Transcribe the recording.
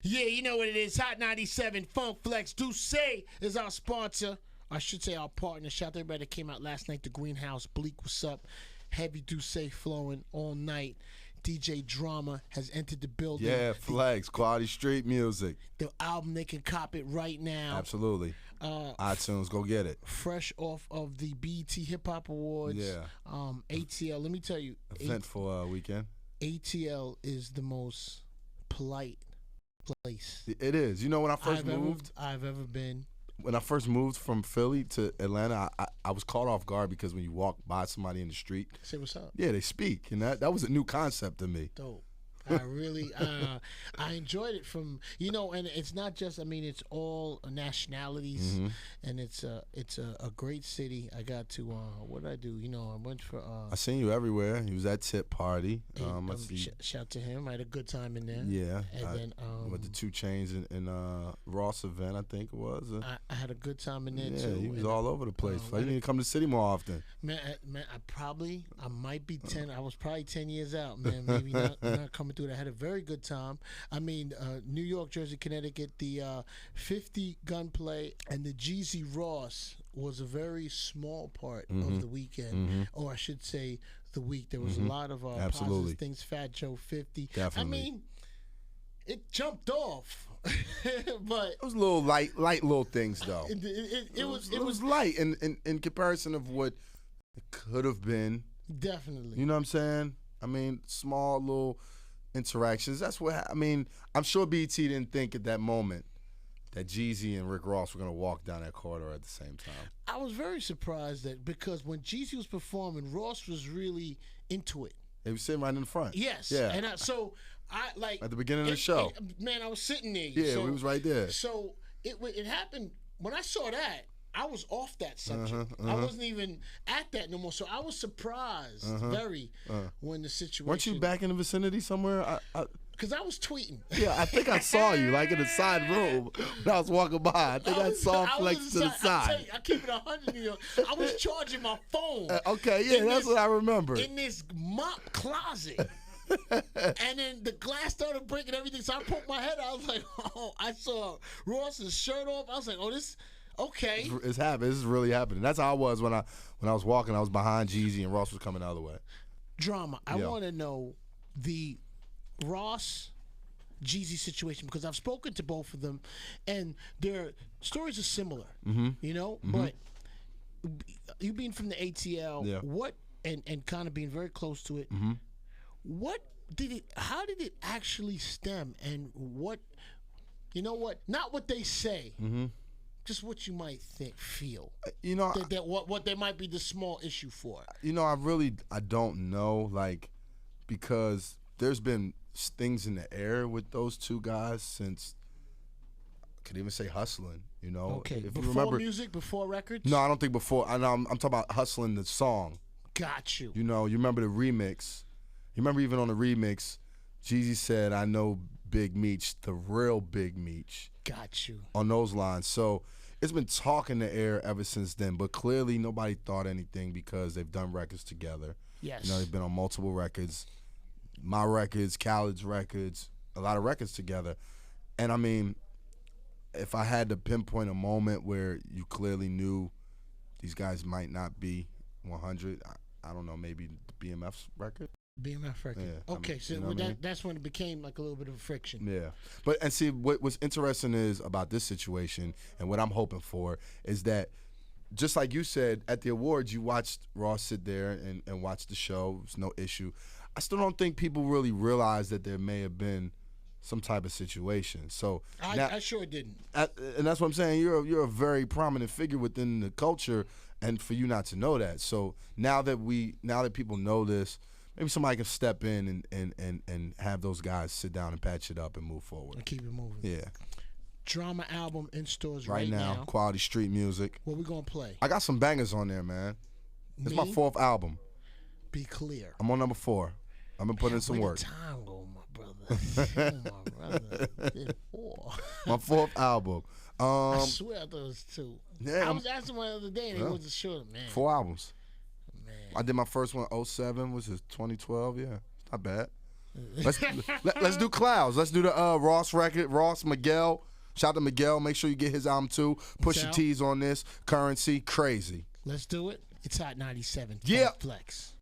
Yeah, you know what it is. Hot 97 Funk Flex. Duce is our sponsor. I should say our partner. Shout out to everybody that came out last night. The Greenhouse. Bleak, what's up? Heavy Duce flowing all night. DJ Drama has entered the building. Yeah, Flex, quality street music. The album, they can cop it right now. Absolutely. iTunes, go get it. Fresh off of the BET Hip Hop Awards. Yeah. ATL, let me tell you. Eventful weekend. ATL is the most polite place It is. You know, when I first moved, I've ever been. When I first moved from Philly to Atlanta, I was caught off guard because when you walk by somebody in the street, Say what's up. yeah, they speak, and that was a new concept to me. Dope. I really, I enjoyed it from, and it's not just, it's all nationalities, and it's a great city. I got to, what did I do? I went for. I seen you everywhere. You was at Tip Party. Shout to him. I had a good time in there. Yeah. And then with the 2 Chainz and Ross event, I think it was. I had a good time in there yeah, too. he was all over the place. You need to come to the city more often. Man, I might be 10. I was probably 10 years out, man. Maybe not coming through it. I had a very good time. New York, Jersey, Connecticut, the 50 Gunplay and the Jeezy Ross was a very small part of the weekend, or I should say the week. There was a lot of positive things. Fat Joe 50. Definitely. It jumped off, but it was a little light little things though. It was light in comparison of what it could have been. Definitely. You know what I'm saying? Small little interactions. That's what I'm sure BT didn't think at that moment that Jeezy and Rick Ross were gonna walk down that corridor at the same time. I was very surprised because when Jeezy was performing, Ross was really into it. He was sitting right in the front. Yes. Yeah. And at the beginning of the show. Man, I was sitting there. Yeah, we was right there. So it happened when I saw that. I was off that subject. I wasn't even at that no more. So I was surprised when the situation. Weren't you back in the vicinity somewhere? Because I was tweeting. Yeah, I think I saw you like in the side room when I was walking by. I think I saw Flex to the side. I keep it 100 New York. I was charging my phone. Okay, yeah, that's what I remember. In this mop closet. And then the glass started breaking everything. So I poked my head out. I was like, oh, I saw Ross's shirt off. I was like, oh, this. Okay. It's happening. This is really happening. That's how I was when I was walking. I was behind Jeezy and Ross was coming the other way. Drama. I want to know the Ross Jeezy situation because I've spoken to both of them, and their stories are similar. But you being from the ATL, what and kind of being very close to it, what did it? How did it actually stem? And what? You know what? Not what they say. Just what you might feel. That what there might be the small issue for. I don't know, because there's been things in the air with those two guys since I could even say Hustling. Okay. If before you remember, music, before records. No, I don't think before. I'm talking about Hustling the song. Got you. You remember the remix. You remember even on the remix, Jeezy said, "I know Big Meech, the real Big Meech." Got you. On those lines. So it's been talk in the air ever since then, but clearly nobody thought anything because they've done records together. Yes. They've been on multiple records, my records, Khaled's records, a lot of records together. And if I had to pinpoint a moment where you clearly knew these guys might not be 100, I don't know, maybe the BMF's record. BMF record. Yeah, okay, so that's when it became like a little bit of a friction. Yeah. And see, what's interesting is about this situation and what I'm hoping for is that just like you said, at the awards, you watched Ross sit there and watch the show. It was no issue. I still don't think people really realize that there may have been some type of situation. So I sure didn't. And that's what I'm saying. You're a very prominent figure within the culture, and for you not to know that. So now that people know this, maybe somebody can step in and have those guys sit down and patch it up and move forward. And keep it moving. Yeah. Drama album in stores right now. Quality street music. What we gonna play? I got some bangers on there, man. It's my 4th album. Be clear. I'm on number 4. I've been putting in some work. Time go, my brother. My brother. My 4th album. I swear I thought it was 2. Yeah, I was asking one the other day and he wasn't sure, man. 4 albums. Man. I did my first one 07, which is 2012. Yeah, it's not bad. Let's do clouds. Let's do the Ross record. Ross, Miguel. Shout out to Miguel. Make sure you get his album too. Pusha T's on this. Currency, crazy. Let's do it. It's Hot 97. Yeah. Flex.